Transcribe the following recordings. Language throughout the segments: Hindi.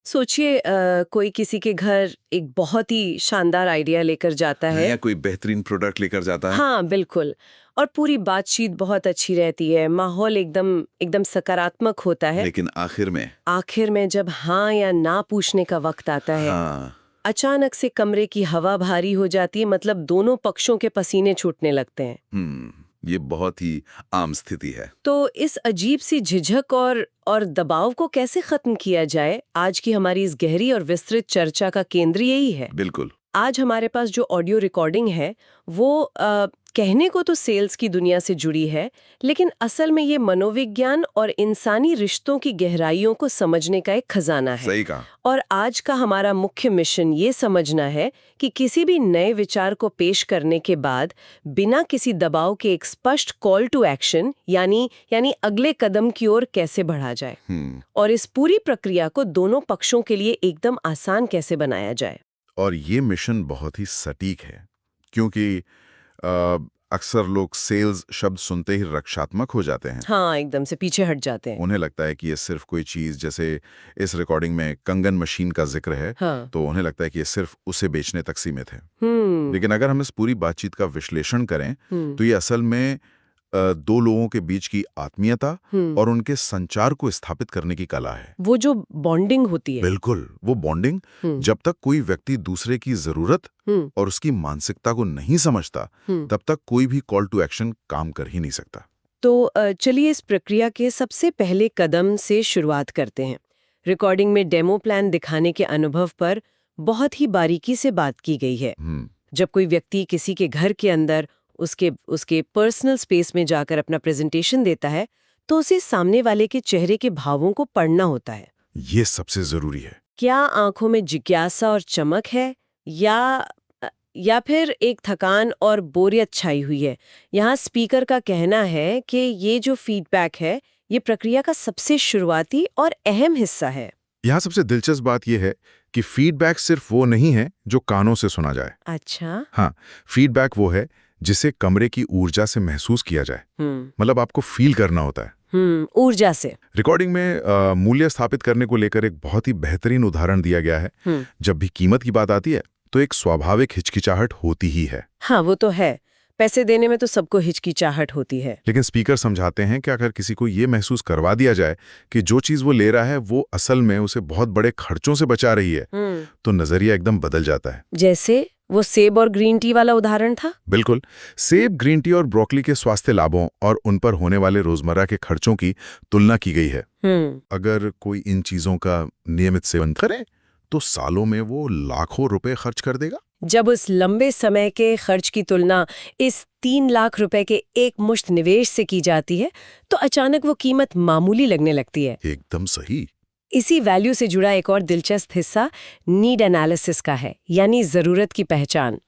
सोचिए कोई किसी के घर एक बहुत ही शानदार आइडिया लेकर जाता है। या कोई बेहतरीन प्रोडक्ट लेकर जाता है। हाँ बिल्कुल। और पूरी बातचीत बहुत अच्छी रहती है, माहौल एकदम एकदम सकारात्मक होता है। लेकिन आखिर में जब हाँ या ना पूछने का वक्त आता है, हाँ, अचानक से कमरे की हवा भारी हो जाती है, मतलब दोनों पक्षों के पसीने छूटने लगते हैं। ये बहुत ही आम स्थिति है। तो इस अजीब सी झिझक और दबाव को कैसे खत्म किया जाए, आज की हमारी इस गहरी और विस्तृत चर्चा का केंद्र यही है। बिल्कुल। आज हमारे पास जो ऑडियो रिकॉर्डिंग है वो कहने को तो सेल्स की दुनिया से जुड़ी है, लेकिन असल में ये मनोविज्ञान और इंसानी रिश्तों की गहराइयों को समझने का एक खजाना है। सही कहा। और आज का हमारा मुख्य मिशन ये समझना है कि किसी भी नए विचार को पेश करने के बाद बिना किसी दबाव के एक स्पष्ट कॉल टू एक्शन यानी अगले कदम की ओर कैसे बढ़ा जाए, और इस पूरी प्रक्रिया को दोनों पक्षों के लिए एकदम आसान कैसे बनाया जाए। और ये मिशन बहुत ही सटीक है, क्योंकि अक्सर लोग सेल्स शब्द सुनते ही रक्षात्मक हो जाते हैं। हाँ, एकदम से पीछे हट जाते हैं। उन्हें लगता है कि ये सिर्फ कोई चीज, जैसे इस रिकॉर्डिंग में कंगन मशीन का जिक्र है, हाँ। तो उन्हें लगता है कि ये सिर्फ उसे बेचने तक सीमित है। लेकिन अगर हम इस पूरी बातचीत का विश्लेषण करें तो ये असल में दो लोगों के बीच की आत्मीयता और उनके संचार को स्थापित करने की कला है। वो जो बॉन्डिंग होती है। बिल्कुल, वो बॉन्डिंग। जब तक कोई व्यक्ति दूसरे की जरूरत और उसकी मानसिकता को नहीं समझता, तब तक कोई भी कॉल टू एक्शन काम कर ही नहीं सकता। तो चलिए इस प्रक्रिया के सबसे पहले कदम से शुरुआत करते हैं। रिकॉर्डिंग में डेमो प्लान दिखाने के अनुभव पर बहुत ही बारीकी से बात की गई है। जब कोई व्यक्ति किसी के घर के अंदर उसके पर्सनल स्पेस में जाकर अपना प्रेजेंटेशन देता है, तो उसे सामने वाले के चेहरे के भावों को पढ़ना होता है। ये सबसे जरूरी है। क्या आंखों में जिज्ञासा और चमक है, या फिर एक थकान और बोरियत छाई हुई है। यहाँ स्पीकर का कहना है कि ये जो फीडबैक है, ये प्रक्रिया का सबसे शुरुआती और अहम हिस्सा है। यहाँ सबसे दिलचस्प बात यह है कि फीडबैक सिर्फ वो नहीं है जो कानों से सुना जाए। अच्छा। हाँ, फीडबैक वो है जिसे कमरे की ऊर्जा से महसूस किया जाए। मतलब आपको फील करना होता है। ऊर्जा से। रिकॉर्डिंग में मूल्य स्थापित करने को लेकर एक बहुत ही बेहतरीन उदाहरण दिया गया है। जब भी कीमत की बात आती है तो एक स्वाभाविक हिचकिचाहट होती ही है। हाँ, वो तो है। पैसे देने में तो सबको हिचकिचाहट होती है। लेकिन स्पीकर समझाते हैं कि अगर किसी को ये महसूस करवा दिया जाए कि जो चीज वो ले रहा है वो असल में उसे बहुत बड़े खर्चों से बचा रही है, तो नजरिया एकदम बदल जाता है। जैसे वो सेब और ग्रीन टी वाला उदाहरण था। बिल्कुल। सेब, ग्रीन टी और ब्रोकली के स्वास्थ्य लाभों और उन पर होने वाले रोजमर्रा के खर्चों की तुलना की गई है। अगर कोई इन चीजों का नियमित सेवन करे तो सालों में वो लाखों रुपए खर्च कर देगा। जब उस लंबे समय के खर्च की तुलना इस 3 लाख रुपए के एक मुश्त निवेश से की जाती है, तो अचानक वो कीमत मामूली लगने लगती है। एकदम सही। इसी वैल्यू से जुड़ा एक और दिलचस्प हिस्सा नीड एनालिसिस का है, यानी जरूरत की पहचान।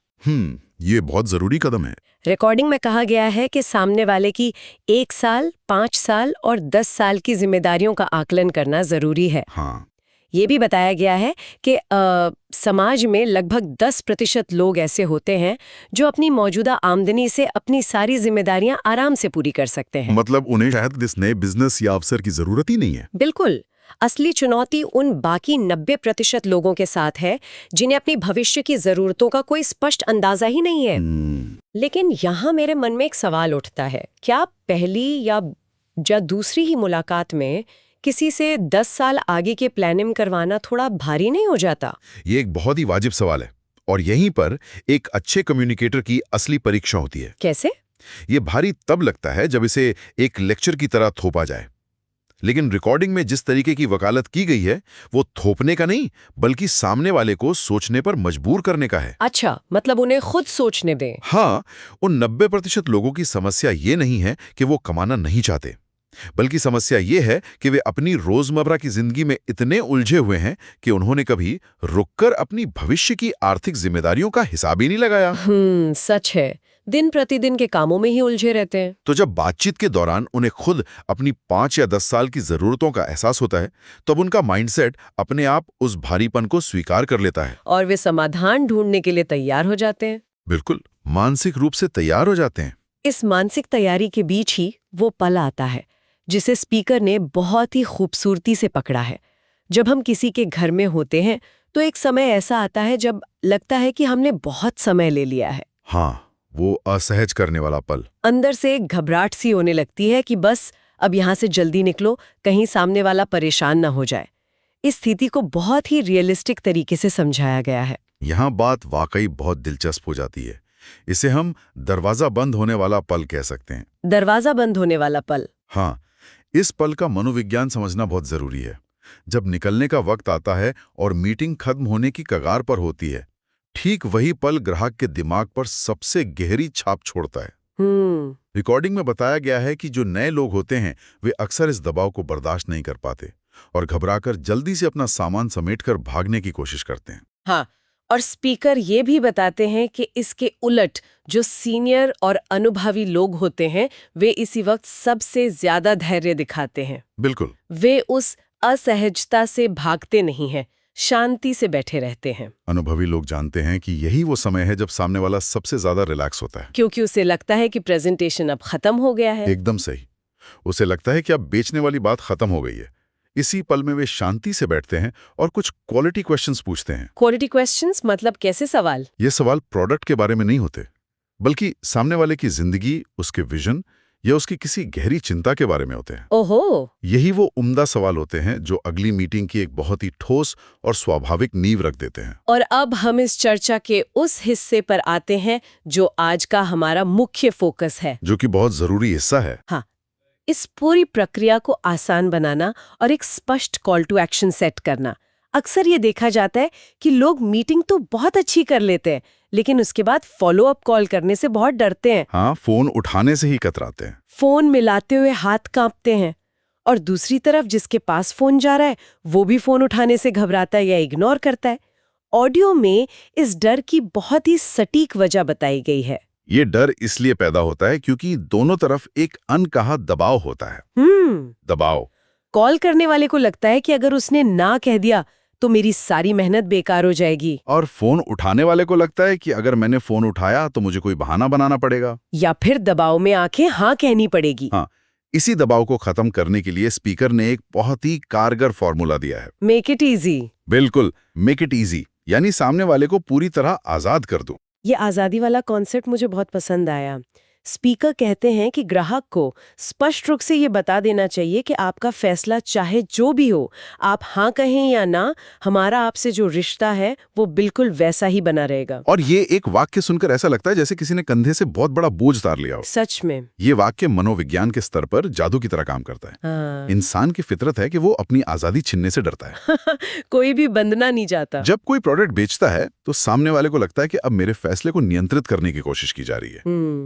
ये बहुत जरूरी कदम है। रिकॉर्डिंग में कहा गया है कि सामने वाले की 1 साल, 5 साल और 10 साल की जिम्मेदारियों का आकलन करना जरूरी है। हाँ। ये भी बताया गया है कि समाज में लगभग 10% लोग ऐसे होते हैं जो अपनी मौजूदा आमदनी से अपनी सारी जिम्मेदारियां आराम से पूरी कर सकते हैं। मतलब उन्हें शायद इस नए बिजनेस या अवसर की जरूरत ही नहीं है। बिल्कुल। असली चुनौती उन बाकी 90% लोगों के साथ है जिन्हें अपनी भविष्य की जरूरतों का कोई स्पष्ट अंदाजा ही नहीं है। लेकिन यहाँ मेरे मन में एक सवाल उठता है, क्या पहली या दूसरी ही मुलाकात में किसी से 10 साल आगे के प्लानिंग करवाना थोड़ा भारी नहीं हो जाता? ये एक बहुत ही वाजिब सवाल है, और यहीं पर एक अच्छे कम्युनिकेटर की असली परीक्षा होती है। कैसे? ये भारी तब लगता है जब इसे एक लेक्चर की तरह थोपा जाए। लेकिन रिकॉर्डिंग में जिस तरीके की वकालत की गई है, वो थोपने का नहीं, बल्कि सामने वाले को सोचने पर मजबूर करने का है। अच्छा, मतलब उन्हें खुद सोचने दें। हाँ, उन 90% लोगों की समस्या ये नहीं है कि वो कमाना नहीं चाहते, बल्कि समस्या ये है कि वे अपनी रोजमर्रा की जिंदगी में इतने उलझे हुए हैं कि उन्होंने कभी रुककर अपनी भविष्य की आर्थिक जिम्मेदारियों का हिसाब ही नहीं लगाया। सच है, दिन प्रतिदिन के कामों में ही उलझे रहते हैं। तो जब बातचीत के दौरान उन्हें खुद अपनी 5 या 10 साल की जरूरतों का एहसास होता है, तब उनका माइंडसेट अपने आप उस भारीपन को स्वीकार कर लेता है और वे समाधान ढूंढने के लिए तैयार हो जाते हैं। बिल्कुल, मानसिक रूप से तैयार हो जाते हैं। इस मानसिक तैयारी के बीच ही वो पल आता है जिसे स्पीकर ने बहुत ही खूबसूरती से पकड़ा है, जब हम किसी के घर में होते हैं तो एक समय ऐसा आता है जब लगता है कि हमने बहुत समय ले लिया है। हाँ, वो असहज करने वाला पल। अंदर से एक घबराहट सी होने लगती है कि बस अब यहाँ से जल्दी निकलो, कहीं सामने वाला परेशान ना हो जाए। इस स्थिति को बहुत ही रियलिस्टिक तरीके से समझाया गया है। यहाँ बात वाकई बहुत दिलचस्प हो जाती है। इसे हम दरवाजा बंद होने वाला पल कह सकते हैं। दरवाजा बंद होने वाला पल। हाँ, इस पल का मनोविज्ञान समझना बहुत जरूरी है। जब निकलने का वक्त आता है और मीटिंग खत्म होने की कगार पर होती है, ठीक वही पल ग्राहक के दिमाग पर सबसे गहरी छाप छोड़ता है। रिकॉर्डिंग में बताया गया है कि जो नए लोग होते हैं वे अक्सर इस दबाव को बर्दाश्त नहीं कर पाते और घबराकर जल्दी से अपना सामान समेटकर भागने की कोशिश करते हैं। हाँ, और स्पीकर ये भी बताते हैं कि इसके उलट जो सीनियर और अनुभवी लोग होते हैं वे इसी वक्त सबसे ज्यादा धैर्य दिखाते हैं। बिल्कुल। वे उस असहजता से भागते नहीं हैं, शांति से बैठे रहते हैं। अनुभवी लोग जानते हैं कि यही वो समय है जब सामने वाला सबसे ज्यादा रिलैक्स होता है, क्योंकि उसे लगता है कि प्रेजेंटेशन अब खत्म हो गया है। एकदम सही। उसे लगता है कि अब बेचने वाली बात खत्म हो गई है। इसी पल में वे शांति से बैठते हैं और कुछ क्वालिटी क्वेश्चंस पूछते हैं। क्वालिटी क्वेश्चंस मतलब कैसे सवाल? ये सवाल प्रोडक्ट के बारे में नहीं होते, बल्कि सामने वाले की जिंदगी, उसके विजन या उसकी किसी गहरी चिंता के बारे में होते हैं। ओहो! यही वो उम्दा सवाल होते हैं जो अगली मीटिंग की एक बहुत ही ठोस और स्वाभाविक नींव रख देते हैं। और अब हम इस चर्चा के उस हिस्से पर आते हैं जो आज का हमारा मुख्य फोकस है, जो कि बहुत जरूरी हिस्सा है। हाँ, इस पूरी प्रक्रिया को आसान बनाना और एक स्पष्ट कॉल टू एक्शन सेट करना। अक्सर ये देखा जाता है कि लोग मीटिंग तो बहुत अच्छी कर लेते हैं, लेकिन उसके बाद फॉलो अप कॉल करने से बहुत डरते हैं। हाँ, फोन उठाने से ही कतराते हैं। फोन मिलाते हुए हाथ कांपते हैं। और दूसरी तरफ जिसके पास फोन जा रहा है वो भी फोन उठाने से घबराता है या इग्नोर करता है। ऑडियो में इस डर की बहुत ही सटीक वजह बताई गई है। ये डर इसलिए पैदा होता है क्योंकि दोनों तरफ एक अनकहा दबाव होता है। दबाव। कॉल करने वाले को लगता है कि अगर उसने ना कह दिया तो मेरी सारी मेहनत बेकार हो जाएगी। और फोन उठाने वाले को लगता है कि अगर मैंने फोन उठाया तो मुझे कोई बहाना बनाना पड़ेगा, या फिर दबाव में आके हाँ कहनी पड़ेगी। हाँ, इसी दबाव को खत्म करने के लिए स्पीकर ने एक बहुत ही कारगर फॉर्मूला दिया है। Make it easy. बिल्कुल, मेक इट इजी, यानी सामने वाले को पूरी तरह आजाद कर दो। ये आजादी वाला कॉन्सेप्ट मुझे बहुत पसंद आया। स्पीकर कहते हैं कि ग्राहक को स्पष्ट रूप से ये बता देना चाहिए कि आपका फैसला चाहे जो भी हो, आप हाँ कहें या ना, हमारा आपसे जो रिश्ता है वो बिल्कुल वैसा ही बना रहेगा। और ये एक वाक्य सुनकर ऐसा लगता है जैसे किसी ने कंधे से बहुत बड़ा बोझ उतार लिया हो। सच में ये वाक्य मनोविज्ञान के स्तर पर जादू की तरह काम करता है। हाँ। इंसान की फितरत है कि वो अपनी आजादी छीनने से डरता है। कोई भी बंधना नहीं चाहता। जब कोई प्रोडक्ट बेचता है तो सामने वाले को लगता है कि अब मेरे फैसले को नियंत्रित करने की कोशिश की जा रही है।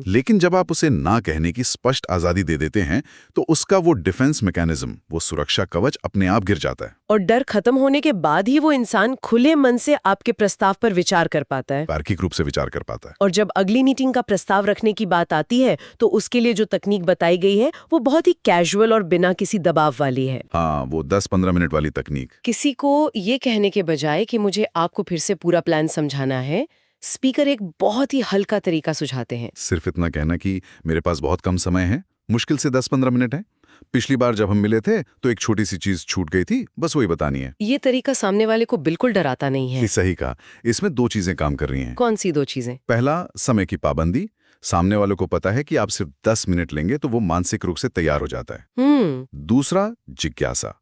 लेकिन जब आप उसे ना कहने की स्पष्ट आजादी दे देते हैं तो उसका वो डिफेंस मैकेनिज्म, वो सुरक्षा कवच अपने आप गिर जाता है। और डर खत्म होने के बाद ही वो इंसान खुले मन से आपके प्रस्ताव पर विचार कर पाता है, तार्किक रूप से विचार कर पाता है। और जब अगली मीटिंग का प्रस्ताव रखने की बात आती है तो उसके लिए जो तकनीक बताई गई है वो बहुत ही कैजुअल और बिना किसी दबाव वाली है। हाँ, वो 10-15 मिनट वाली तकनीक। किसी को ये कहने के बजाय कि मुझे आपको फिर से पूरा प्लान समझाना है, स्पीकर एक बहुत ही हल्का तरीका सुझाते हैं। सिर्फ इतना कहना कि मेरे पास बहुत कम समय है, मुश्किल से 10-15 मिनट है। पिछली बार जब हम मिले थे तो एक छोटी सी चीज छूट गई थी, बस वही बतानी है। ये तरीका सामने वाले को बिल्कुल डराता नहीं है। सही कहा। इसमें 2 चीजें काम कर रही हैं। कौन सी 2 चीजें? पहला, समय की पाबंदी। सामने वालों को पता है कि आप सिर्फ 10 मिनट लेंगे तो वो मानसिक रूप से तैयार हो जाता है। दूसरा, जिज्ञासा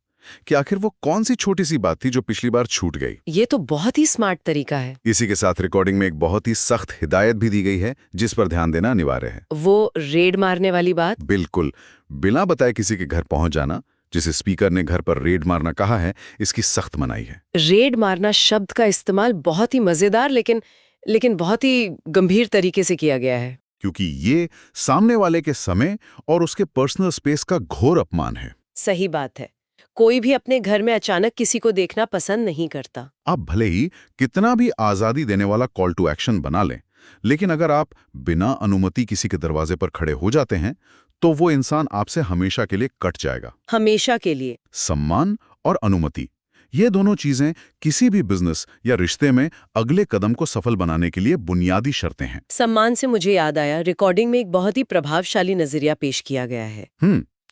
कि आखिर वो कौन सी छोटी सी बात थी जो पिछली बार छूट गई। ये तो बहुत ही स्मार्ट तरीका है। इसी के साथ रिकॉर्डिंग में एक बहुत ही सख्त हिदायत भी दी गई है जिस पर ध्यान देना अनिवार्य है। वो रेड मारने वाली बात? बिल्कुल, बिना बताए किसी के घर पहुंच जाना, जिसे स्पीकर ने घर पर रेड मारना कहा है, इसकी सख्त मनाही है। रेड मारना शब्द का इस्तेमाल बहुत ही मजेदार लेकिन बहुत ही गंभीर तरीके से किया गया है, क्योंकि ये सामने वाले के समय और उसके पर्सनल स्पेस का घोर अपमान है। सही बात है। कोई भी अपने घर में अचानक किसी को देखना पसंद नहीं करता। आप भले ही कितना भी आजादी देने वाला कॉल टू एक्शन बना लें, लेकिन अगर आप बिना अनुमति किसी के दरवाजे पर खड़े हो जाते हैं तो वो इंसान आपसे हमेशा के लिए कट जाएगा। हमेशा के लिए। सम्मान और अनुमति, ये दोनों चीजें किसी भी बिजनेस या रिश्ते में अगले कदम को सफल बनाने के लिए बुनियादी शर्तें हैं। सम्मान से मुझे याद आया, रिकॉर्डिंग में एक बहुत ही प्रभावशाली नजरिया पेश किया गया है।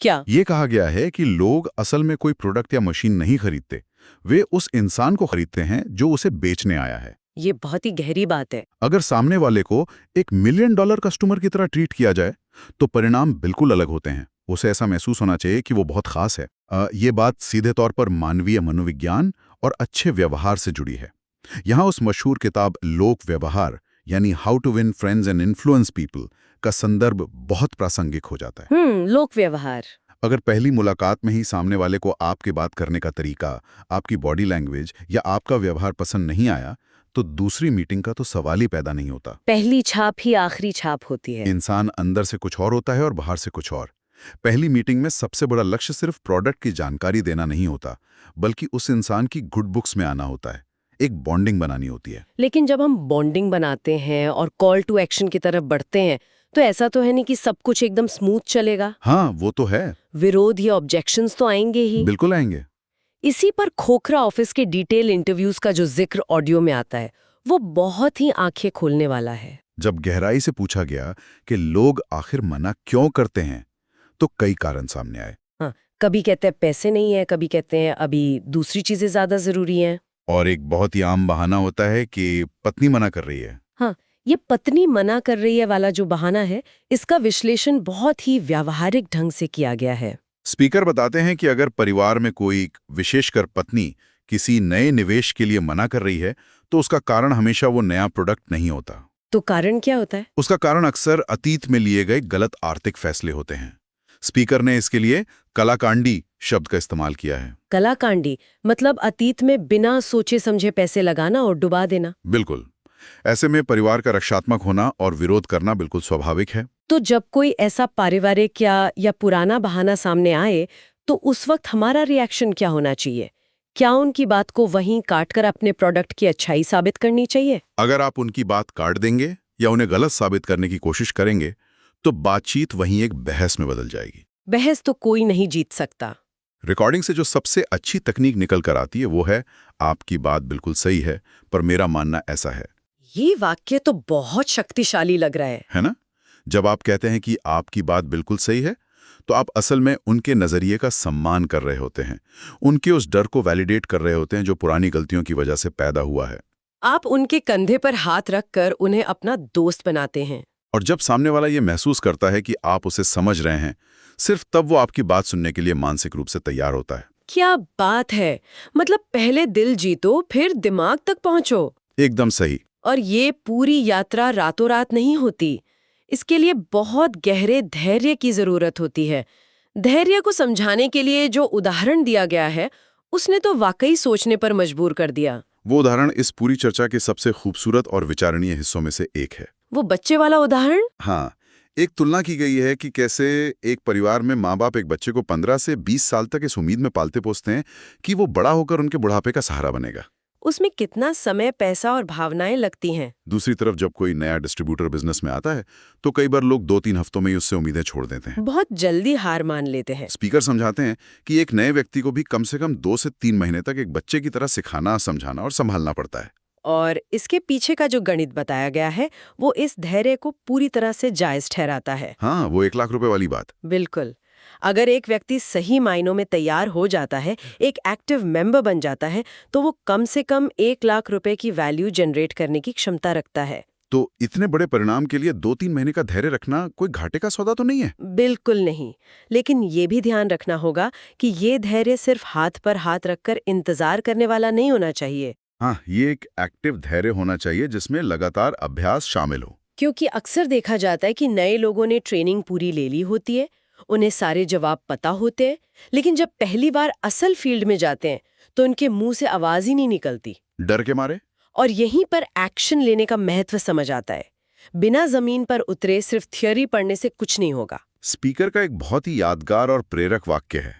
क्या? ये कहा गया है कि लोग असल में कोई प्रोडक्ट या मशीन नहीं खरीदते, वे उस इंसान को खरीदते हैं जो उसे बेचने आया है। ये बहुत ही गहरी बात है। अगर सामने वाले को $1 मिलियन कस्टमर की तरह ट्रीट किया जाए तो परिणाम बिल्कुल अलग होते हैं। उसे ऐसा महसूस होना चाहिए कि वो बहुत खास है। ये बात सीधे तौर पर मानवीय मनोविज्ञान और अच्छे व्यवहार से जुड़ी है। यहाँ उस मशहूर किताब लोक व्यवहार यानी how to win friends and influence people का संदर्भ बहुत प्रासंगिक हो जाता है। लोक व्यवहार। अगर पहली मुलाकात में ही सामने वाले को आपके बात करने का तरीका, आपकी बॉडी लैंग्वेज या आपका व्यवहार पसंद नहीं आया, तो दूसरी मीटिंग का तो सवाल ही पैदा नहीं होता। पहली छाप ही आखिरी छाप होती है। इंसान अंदर से कुछ और होता है और बाहर से कुछ और। पहली मीटिंग में सबसे बड़ा लक्ष्य सिर्फ प्रोडक्ट की जानकारी देना नहीं होता, बल्कि उस इंसान की गुड बुक्स में आना होता है। एक बॉन्डिंग बनानी होती है। लेकिन जब हम बॉन्डिंग बनाते हैं और कॉल टू एक्शन की तरफ बढ़ते हैं, तो ऐसा तो है नहीं कि सब कुछ एकदम स्मूथ चलेगा। हाँ, वो तो है। विरोध या ऑब्जेक्शंस तो आएंगे ही। बिल्कुल आएंगे। इसी पर खोखरा ऑफिस के डिटेल इंटरव्यूज का जो जिक्र ऑडियो में आता है, वो बहुत ही आंखें खोलने वाला है। जब गहराई से पूछा गया कि लोग आखिर मना क्यों करते हैं, तो कई कारण सामने आए। हाँ, कभी कहते हैं पैसे नहीं है, कभी कहते हैं अभी दूसरी चीजें ज्यादा जरूरी हैं। और एक बहुत ही आम बहाना होता है कि पत्नी मना कर रही है। हाँ, ये पत्नी मना कर रही है वाला जो बहाना है, इसका विश्लेषण बहुत ही व्यावहारिक ढंग से किया गया है। स्पीकर बताते हैं कि अगर परिवार में कोई, विशेषकर पत्नी, किसी नए निवेश के लिए मना कर रही है, तो उसका कारण हमेशा वो नया प्रोडक्ट नहीं होता। तो कारण क्या होता है? उसका कारण अक्सर अतीत में लिए गए गलत आर्थिक फैसले होते हैं। स्पीकर ने इसके लिए कलाकांडी शब्द का इस्तेमाल किया है। कलाकांडी मतलब अतीत में बिना सोचे समझे पैसे लगाना और डुबा देना। बिल्कुल। ऐसे में परिवार का रक्षात्मक होना और विरोध करना बिल्कुल स्वाभाविक है। तो जब कोई ऐसा पारिवारिक या पुराना बहाना सामने आए, तो उस वक्त हमारा रिएक्शन क्या होना चाहिए? क्या उनकी बात को वहीं काटकर अपने प्रोडक्ट की अच्छाई साबित करनी चाहिए? अगर आप उनकी बात काट देंगे या उन्हें गलत साबित करने की कोशिश करेंगे, तो बातचीत वहीं एक बहस में बदल जाएगी। बहस तो कोई नहीं जीत सकता। रिकॉर्डिंग से जो सबसे अच्छी तकनीक निकल कर आती है वो है, आपकी बात बिल्कुल सही है, पर मेरा मानना ऐसा है। ये वाक्य तो बहुत शक्तिशाली लग रहा है ना? जब आप कहते हैं कि आपकी बात बिल्कुल सही है, तो आप असल में उनके नजरिए का सम्मान कर रहे होते हैं। उनके उस डर को वैलिडेट कर रहे होते हैं जो पुरानी गलतियों की वजह से पैदा हुआ है। आप उनके कंधे पर हाथ रखकर उन्हें अपना दोस्त बनाते हैं। और जब सामने वाला ये महसूस करता है कि आप उसे समझ रहे हैं, सिर्फ तब वो आपकी बात सुनने के लिए मानसिक रूप से तैयार होता है। क्या बात है! मतलब पहले दिल जीतो, फिर दिमाग तक पहुंचो। एकदम सही। और ये पूरी यात्रा रातों रात नहीं होती। इसके लिए बहुत गहरे धैर्य की जरूरत होती है। धैर्य को समझाने के लिए जो उदाहरण दिया गया है, उसने तो वाकई सोचने पर मजबूर कर दिया। वो उदाहरण इस पूरी चर्चा के सबसे खूबसूरत और विचारणीय हिस्सों में से एक है। वो बच्चे वाला उदाहरण? हाँ, एक तुलना की गई है कि कैसे एक परिवार में माँ बाप एक बच्चे को 15 से 20 साल तक इस उम्मीद में पालते पोसते हैं कि वो बड़ा होकर उनके बुढ़ापे का सहारा बनेगा। उसमें कितना समय, पैसा और भावनाएं लगती हैं। दूसरी तरफ जब कोई नया डिस्ट्रीब्यूटर बिजनेस में आता है, तो कई बार लोग 2-3 हफ्तों में ही उससे उम्मीदें छोड़ देते हैं। बहुत जल्दी हार मान लेते हैं। स्पीकर समझाते हैं कि एक नए व्यक्ति को भी कम से कम 2 से 3 महीने तक एक बच्चे की तरह सिखाना, समझाना और संभालना पड़ता है। और इसके पीछे का जो गणित बताया गया है, वो इस धैर्य को पूरी तरह से जायज ठहराता है। हाँ, वो 1 लाख रुपए वाली बात। बिल्कुल। अगर एक व्यक्ति सही मायनों में तैयार हो जाता है, एक एक्टिव मेंबर बन जाता है, तो वो कम से कम 1 लाख रुपए की वैल्यू जनरेट करने की क्षमता रखता है। तो इतने बड़े परिणाम के लिए 2-3 महीने का धैर्य रखना कोई घाटे का सौदा तो नहीं है? बिल्कुल नहीं। लेकिन ये भी ध्यान रखना होगा कि ये धैर्य सिर्फ हाथ पर हाथ रखकर इंतजार करने वाला नहीं होना चाहिए। हाँ, ये एक एक्टिव धैर्य होना चाहिए जिसमें लगातार अभ्यास शामिल हो। क्योंकि अक्सर देखा जाता है कि नए लोगों ने ट्रेनिंग पूरी ले ली होती है, उन्हें सारे जवाब पता होते हैं, लेकिन जब पहली बार असल फील्ड में जाते हैं तो उनके मुंह से आवाज ही नहीं निकलती, डर के मारे। और यहीं पर एक्शन लेने का महत्व समझ आता है। बिना जमीन पर उतरे सिर्फ थ्योरी पढ़ने से कुछ नहीं होगा। स्पीकर का एक बहुत ही यादगार और प्रेरक वाक्य है,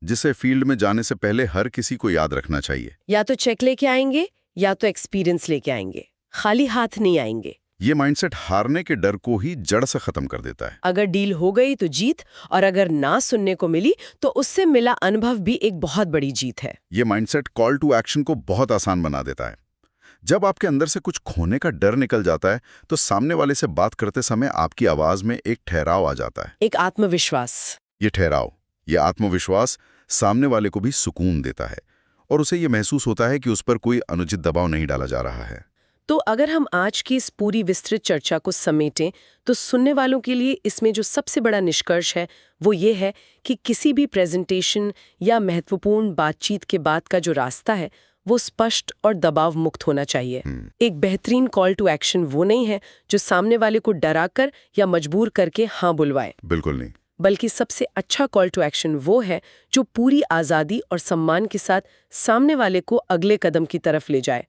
जिसे फील्ड में जाने से पहले हर किसी को याद रखना चाहिए। या तो चेक लेके आएंगे या तो एक्सपीरियंस लेके आएंगे, खाली हाथ नहीं आएंगे। ये माइंडसेट हारने के डर को ही जड़ से खत्म कर देता है। अगर डील हो गई तो जीत, और अगर ना सुनने को मिली तो उससे मिला अनुभव भी एक बहुत बड़ी जीत है। ये माइंडसेट कॉल टू एक्शन को बहुत आसान बना देता है। जब आपके अंदर से कुछ खोने का डर निकल जाता है, तो सामने वाले से बात करते समय आपकी आवाज में एक ठहराव आ जाता है, एक आत्मविश्वास। ये आत्मविश्वास सामने वाले को भी सुकून देता है और उसे ये महसूस होता है कि उस पर कोई अनुचित दबाव नहीं डाला जा रहा है। तो अगर हम आज की इस पूरी विस्तृत चर्चा को समेटें तो सुनने वालों के लिए इसमें जो सबसे बड़ा निष्कर्ष है वो ये है कि किसी भी प्रेजेंटेशन या महत्वपूर्ण बातचीत के बाद का जो रास्ता है वो स्पष्ट और दबाव मुक्त होना चाहिए। एक बेहतरीन कॉल टू एक्शन वो नहीं है जो सामने वाले को डराकर या मजबूर करके हाँ बुलवाए, बिल्कुल नहीं। बल्कि सबसे अच्छा कॉल टू एक्शन वो है जो पूरी आज़ादी और सम्मान के साथ सामने वाले को अगले कदम की तरफ ले जाए,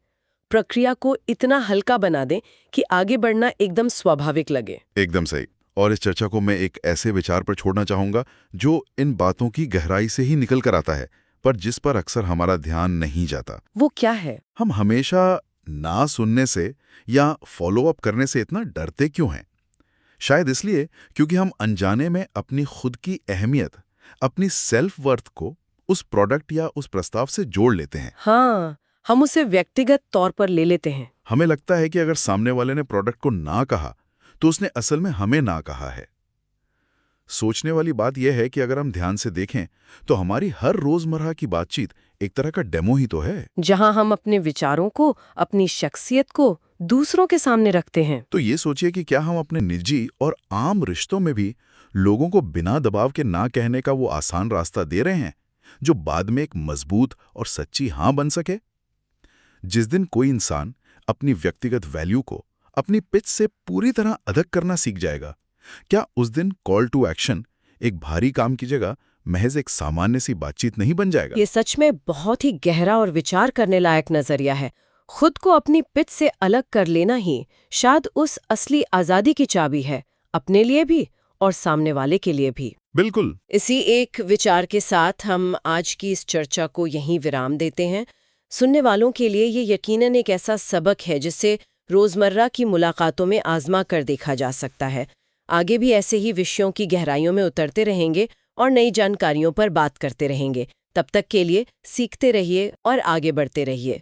प्रक्रिया को इतना हल्का बना दें कि आगे बढ़ना एकदम स्वाभाविक लगे। एकदम सही। और इस चर्चा को मैं एक ऐसे विचार पर छोड़ना चाहूंगा जो इन बातों की गहराई से ही निकल कर आता है, पर जिस पर अक्सर हमारा ध्यान नहीं जाता। वो क्या है? हम हमेशा ना सुनने से या फॉलो अप करने से इतना डरते क्यों हैं? शायद इसलिए क्योंकि हम अनजाने में अपनी खुद की अहमियत, अपनी सेल्फ वर्थ को उस प्रोडक्ट या उस प्रस्ताव से जोड़ लेते हैं। हाँ, हम उसे व्यक्तिगत तौर पर ले लेते हैं। हमें लगता है कि अगर सामने वाले ने प्रोडक्ट को ना कहा तो उसने असल में हमें ना कहा है। सोचने वाली बात यह है कि अगर हम ध्यान से देखें तो हमारी हर रोजमर्रा की बातचीत एक तरह का डेमो ही तो है, जहां हम अपने विचारों को, अपनी शख्सियत को दूसरों के सामने रखते हैं। तो ये सोचिए कि क्या हम अपने निजी और आम रिश्तों में भी लोगों को बिना दबाव के ना कहने का वो आसान रास्ता दे रहे हैं जो बाद में एक मजबूत और सच्ची हाँ बन सके। जिस दिन कोई इंसान अपनी व्यक्तिगत वैल्यू को अपनी पिच से पूरी तरह अदक करना सीख जाएगा, क्या उस दिन कॉल टू एक्शन एक भारी काम की जगह महज एक सामान्य सी बातचीत नहीं बन जाएगा? ये सच में बहुत ही गहरा और विचार करने लायक नजरिया है। खुद को अपनी पिच से अलग कर लेना ही शायद उस असली आजादी की चाबी है, अपने लिए भी और सामने वाले के लिए भी। बिल्कुल। इसी एक विचार के साथ हम आज की इस चर्चा को यहीं विराम देते हैं। सुनने वालों के लिए ये यकीनन एक ऐसा सबक है जिसे रोजमर्रा की मुलाकातों में आजमा कर देखा जा सकता है। आगे भी ऐसे ही विषयों की गहराइयों में उतरते रहेंगे और नई जानकारियों पर बात करते रहेंगे। तब तक के लिए सीखते रहिए और आगे बढ़ते रहिए।